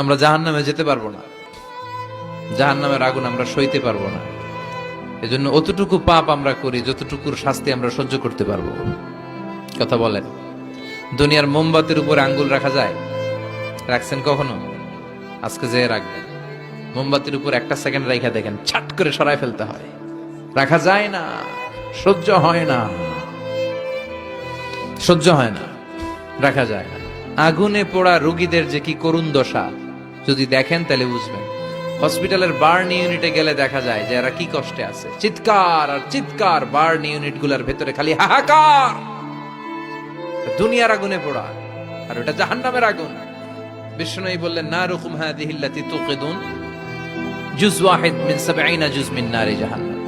আমরা জাহান্নামে যেতে পারবো না, জাহান্নামের আগুন আমরা সইতে পারবো না। এজন্য অতটুকু পাপ আমরা করি যতটুকুর শাস্তি আমরা সহ্য করতে পারবো। কথা বলেন, দুনিয়ার মোমবাতির উপর আঙ্গুল রাখা যায়? রাখছেন কখনো? আজকে যে রাখবেন, মোমবাতির উপর একটা সেকেন্ড রাখা দেখেন, ছাট করে সরায় ফেলতে হয়। রাখা যায় না, সহ্য হয় না, সহ্য হয় না, রাখা যায় না। আগুনে পোড়া রোগীদের যে কি করুণ দশা যদি দেখেন তাহলে বুঝবেন। হসপিটালের বার্ন ইউনিটে গেলে দেখা যায় যে এরা কি কষ্টে আছে, চিৎকার আর চিৎকার। বার্ন ইউনিট গুলার ভেতরে খালি হাহাকার। দুনিয়ার আগুনে পোড়া, আর ওটা জাহান্নামের আগুন। বিষ্ণু বললেন, নারুকুম হাদিহিল্লাতি তুকিদুন জুজ ওয়াহিদ মিন 70 জুজ মিন নারি জাহান্নাম।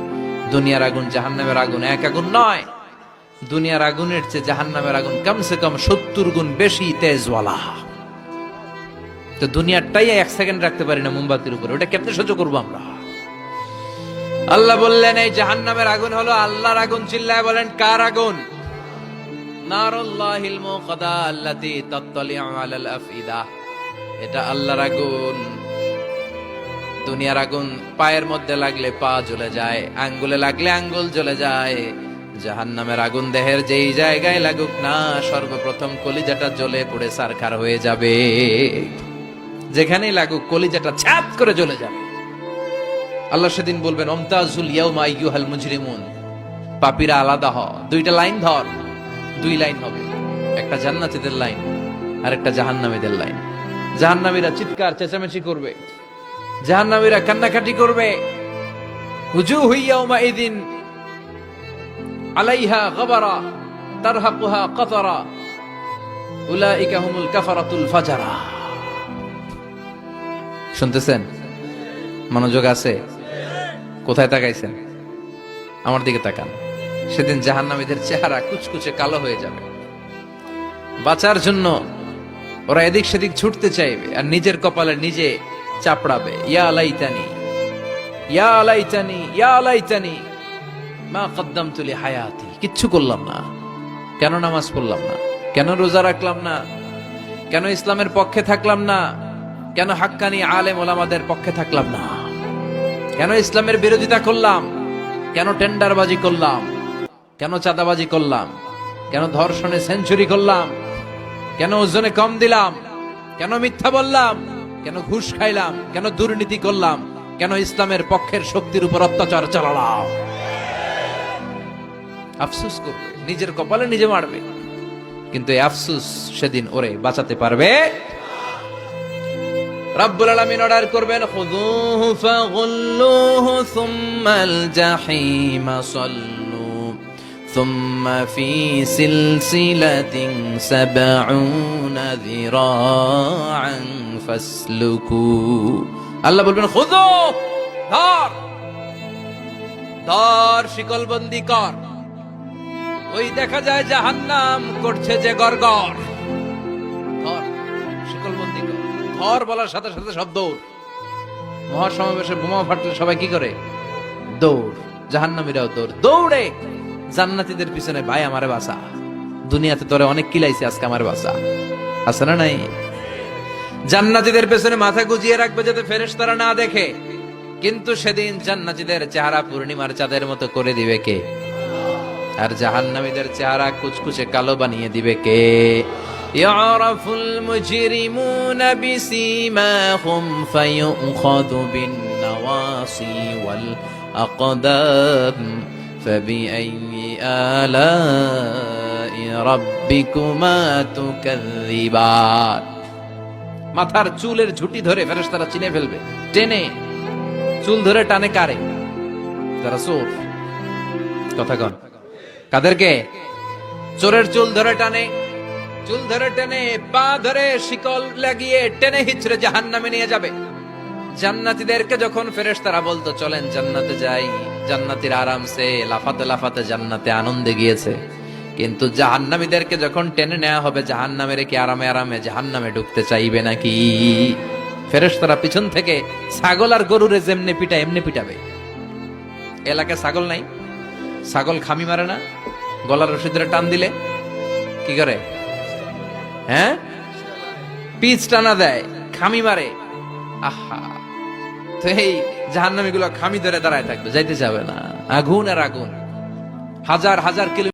দুনিয়ার আগুন জাহান্নামের আগুন এক আগুন নয়। দুনিয়ার আগুনের চেয়ে জাহান্নামের আগুন কমসে কম 70 গুণ বেশি তেজওয়ালা। তো দুনিয়ারটাই এক সেকেন্ড রাখতে পারি না মোমবাতির উপরে, ওটা কেমনে সহ্য করবো আমরা? আল্লাহ বললেন এই জাহান্নামের আগুন হলো আল্লাহর আগুন। চিল্লায় বলেন, কার আগুন? নারুল্লাহিল মুকাদা আল্লাতী তাত্তালিউ আলাল আফইদা। এটা আল্লাহর আগুন। দুনিয়ার আগুন পায়ের মধ্যে লাগলে পা জ্বলে যায়, আঙ্গুলে লাগলে আঙ্গুল জ্বলে যায়। জাহান্নামের আগুন দেহের যেই জায়গায় লাগুক না, সর্বপ্রথম কলিজাটা জ্বলে পুড়ে ছারখার হয়ে যাবে। যেখানেই লাগুক কলিজাটা ছাপ করে জ্বলে যাবে। আল্লাহ সেদিন বলবেন, আমতাজুল ইয়াউমা আইয়ুহাল মুজরিমুন। পাপীরা আলাদা হ, দুইটা লাইন ধর। দুই লাইন হবে, একটা জান্নাতীদের লাইন আর একটা জাহান্নামীদের লাইন। জাহান্নামীরা চিৎকার চেঁচামেচি করবে, জাহান্নামীরা কান্নাকাটি করবে। উজুহু ইয়াউমাইযিন আলাইহা গাবারা তারহাকুহা কাতারা উলাইকা হুমুল কাফারাতুল ফাজারা। শুনতেছেন? মনোযোগ আছে? কোথায় তাকাইছেন? আমার দিকে তাকান। সেদিন জাহান্নামীদের চেহারা কুচকুচে কালো হয়ে যাবে। বাঁচার জন্য ওরা এদিক সেদিক ছুটতে চাইবে আর নিজের কপালে নিজে চাপড়াবে। ইয়া লাইতানি, ইয়া লাইতানি, ইয়া লাইতানি মা কদ্দামতু লি হায়াতি। কিচ্ছু করলাম না, কেন নামাজ পড়লাম না, কেন রোজা রাখলাম না, কেন ইসলামের পক্ষে থাকলাম না, কেন হাক্কানি আলেম ওলামাদের পক্ষে থাকলাম না, কেন ইসলামের বিরোধিতা করলাম, কেন টেন্ডারবাজি করলাম, কেন চাঁদাবাজি করলাম, কেন ধর্ষণে সেঞ্চুরি করলাম, কেন ওজনে কম দিলাম, কেন মিথ্যা বললাম, কেন ঘুষ খাইলাম, কেন দুর্নীতি করলাম, কেন ইসলামের পক্ষের শক্তির উপর অত্যাচার চালালাম। আফসোস করবে, নিজের কপালে নিজে মারবে। কিন্তু এই আফসোস সেদিন ওরে বাঁচাতে পারবে? রব্বুল আলামিন অর্ডার করবেন, খুযুহু ফাগুল্লুহু সুম্মাল জাহিমা সাল্লু সুম্মা ফি সিলসিলাতিন ৭০ যিরাআন ফাসলুকু। আল্লাহ বলবেন, খুযু, ধর, ধর, শিকলবন্দি কর। ওই দেখা যায় জাহান্নাম করছে যে গড়গড়। ধর, শিকলবন্দি কর। ধর বলার সাথে সাথে সব দৌড়। মহাসমাবেশে বোমা ফাটলে সবাই কি করে? দৌড়। জাহান্নামীরাও দৌড়। দৌড়ে জান্নাতীদের পিছনে, ভাই আমারে বাঁচা, দুনিয়াতে তোরে অনেক কিলাইছে, আজকে আমার বাঁচা। আছে না নাই? জান্নাতীদের পেছনে মাথা গুজিয়ে রাখবে যাতে ফেরেশতারা না দেখে। কিন্তু সেদিন জান্নাতীদের চেহারা পূর্ণিমার চাঁদের মতো করে দিবে কে? আর জাহান্নামীদের চেহারা কুচকুচে কালো বানিয়ে দিবে কে? ইয়ারাফুল মুজরিমুনা বিসীমাহুম ফায়ুখাযু বিন নাওয়াসি ওয়াল আকদাম ফাবিআইয়ি আলাই রাব্বিকুমা তুকাযযিবান। মাথার চুলের ঝুঁটি ধরে ফেরেশতারা চিনে ফেলবে। টেনে চুল ধরে টানে কারে? যারা চোর। কথা কন, কাদেরকে? চোরের চুল ধরে টানে, চুল ধরে টেনে, পা ধরে শিকল লাগিয়ে টেনে হিচড়ে জাহান্নামে নিয়ে যাবে। জান্নাতীদেরকে যখন ফেরেশতারা বলতো চলেন জান্নাতে যাই, জান্নাতীরা আরামসে লাফাতে লাফাতে জান্নাতে আনন্দে গিয়েছে। কিন্তু জাহান্নামীদেরকে যখন টেনে নেওয়া হবে জাহান্নামের, কি আরামে আরামে জাহান্নামে ঢুকতে চাইবে নাকি? ফেরেশতারা পিছন থেকে ছাগল আর গরুরে যেমনে পিটায় এমনি পিটাবে। এলাকায় ছাগল নাই? ছাগল খামি মারে না? গলার রশি ধরে টান দিলে কি করে? হ্যাঁ, পিচ টানা দেয়, খামি মারে। আহা, তো এই জাহান্নামীগুলো খামি ধরে দাঁড়ায় থাকবে, যাইতে যাবে না। আগুন আর আগুন, হাজার হাজার কিলোমিটার